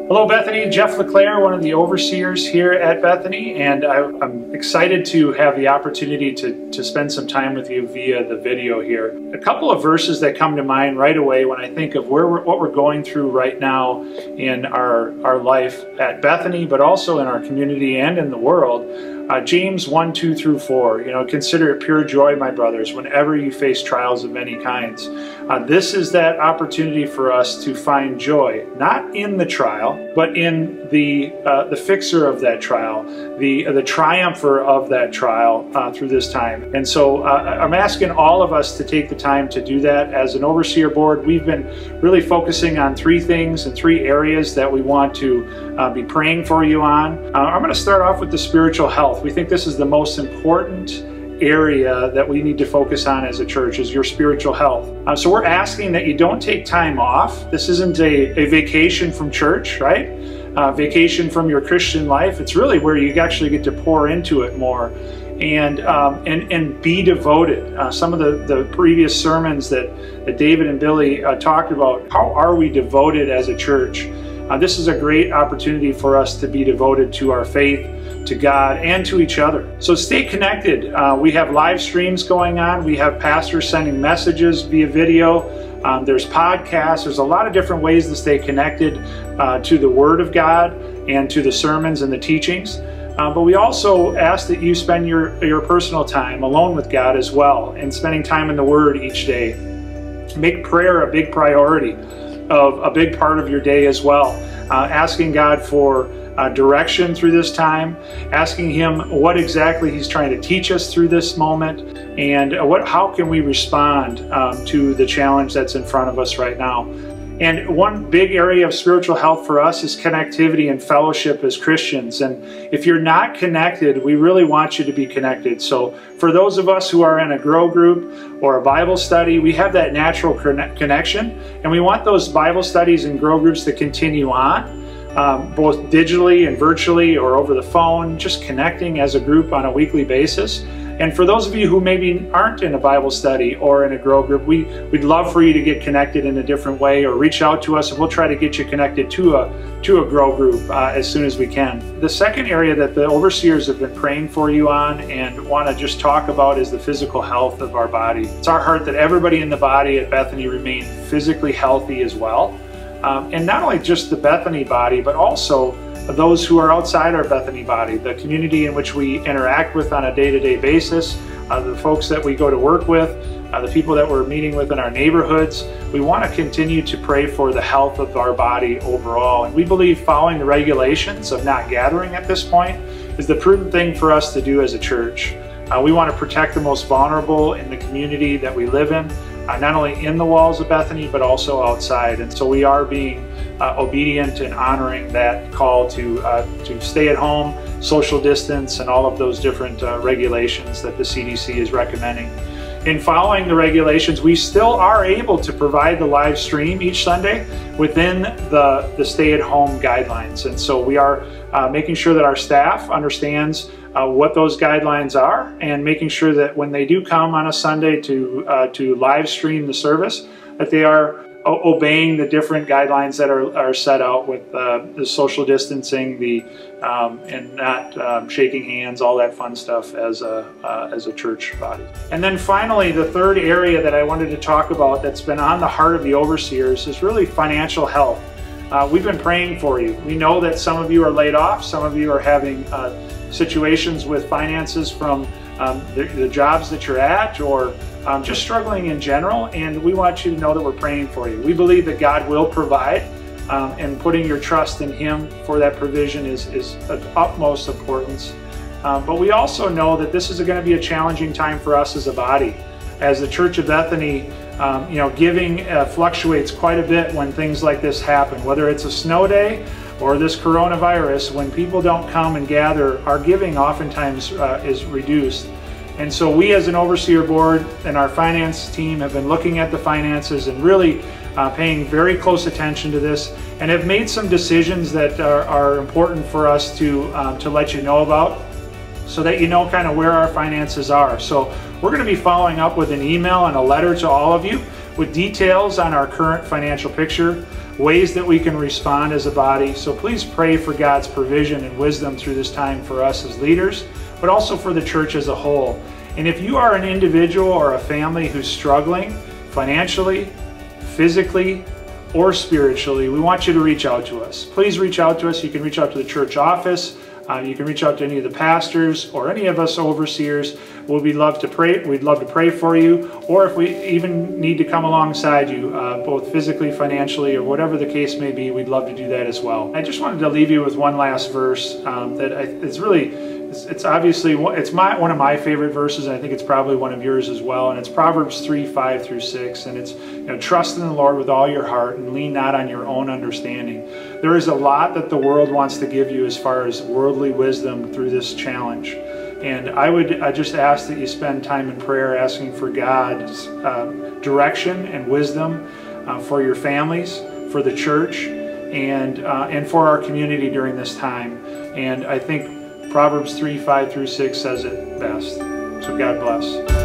Hello Bethany, Jeff LeClaire, one of the overseers here at Bethany, and I'm excited to have the opportunity to spend some time with you via the video here. A couple of verses that come to mind right away when I think of what we're going through right now in our life at Bethany, but also in our community and in the world. James 1:2 through 4, consider it pure joy, my brothers, whenever you face trials of many kinds. This is that opportunity for us to find joy, not in the trial, but in the fixer of that trial, the triumpher of that trial through this time. And so I'm asking all of us to take the time to do that. As an overseer board, we've been really focusing on three things and three areas that we want to be praying for you on. I'm going to start off with the spiritual health. We think this is the most important area that we need to focus on as a church, is your spiritual health. So we're asking that you don't take time off. This isn't a vacation from church, right? Vacation from your Christian life. It's really where you actually get to pour into it more and be devoted. Some of the previous sermons that David and Billy talked about, how are we devoted as a church? This is a great opportunity for us to be devoted to our faith, to God, and to each other. So stay connected. We have live streams going on. We have pastors sending messages via video. There's podcasts. There's a lot of different ways to stay connected to the Word of God and to the sermons and the teachings. But we also ask that you spend your personal time alone with God as well, and spending time in the Word each day. Make prayer a big priority, of a big part of your day as well. Asking God for direction through this time, asking Him what exactly He's trying to teach us through this moment, and how can we respond to the challenge that's in front of us right now. And one big area of spiritual health for us is connectivity and fellowship as Christians. And if you're not connected, we really want you to be connected. So for those of us who are in a grow group or a Bible study, we have that natural connection. And we want those Bible studies and grow groups to continue on, both digitally and virtually or over the phone, just connecting as a group on a weekly basis. And for those of you who maybe aren't in a Bible study or in a grow group, we'd love for you to get connected in a different way, or reach out to us and we'll try to get you connected to a grow group as soon as we can. The second area that the overseers have been praying for you on and want to just talk about is the physical health of our body. It's our heart that everybody in the body at Bethany remain physically healthy as well. And not only just the Bethany body, but also those who are outside our Bethany body, the community in which we interact with on a day-to-day basis, the folks that we go to work with, the people that we're meeting with in our neighborhoods. We want to continue to pray for the health of our body overall. And we believe following the regulations of not gathering at this point is the prudent thing for us to do as a church. We want to protect the most vulnerable in the community that we live in, not only in the walls of Bethany, but also outside. And so we are being obedient and honoring that call to stay at home, social distance, and all of those different regulations that the CDC is recommending. In following the regulations, we still are able to provide the live stream each Sunday within the stay-at-home guidelines. And so we are making sure that our staff understands what those guidelines are, and making sure that when they do come on a Sunday to live stream the service, that they are obeying the different guidelines that are set out with the social distancing, and not shaking hands, all that fun stuff as a church body. And then finally, the third area that I wanted to talk about that's been on the heart of the overseers is really financial health. We've been praying for you. We know that some of you are laid off, some of you are having situations with finances from the jobs that you're at, or just struggling in general, and we want you to know that we're praying for you. We believe that God will provide, and putting your trust in Him for that provision is of utmost importance. But we also know that this is going to be a challenging time for us as a body. As the Church of Bethany, giving fluctuates quite a bit when things like this happen, whether it's a snow day or this coronavirus. When people don't come and gather, our giving oftentimes is reduced. And so we as an overseer board and our finance team have been looking at the finances and really paying very close attention to this, and have made some decisions that are important for us to let you know about, so that you know kind of where our finances are. So we're going to be following up with an email and a letter to all of you with details on our current financial picture, ways that we can respond as a body. So please pray for God's provision and wisdom through this time for us as leaders, but also for the church as a whole. And if you are an individual or a family who's struggling financially, physically, or spiritually, we want you to reach out to us. Please reach out to us. You can reach out to the church office. You can reach out to any of the pastors or any of us overseers. We'd love to pray for you, or if we even need to come alongside you, both physically, financially, or whatever the case may be, we'd love to do that as well. I just wanted to leave you with one last verse it's obviously one of my favorite verses, and I think it's probably one of yours as well. And it's Proverbs 3:5-6, and it's, trust in the Lord with all your heart and lean not on your own understanding. There is a lot that the world wants to give you as far as worldly wisdom through this challenge. And I just ask that you spend time in prayer asking for God's direction and wisdom for your families, for the church, and for our community during this time. And I think Proverbs 3:5-6 says it best. So God bless.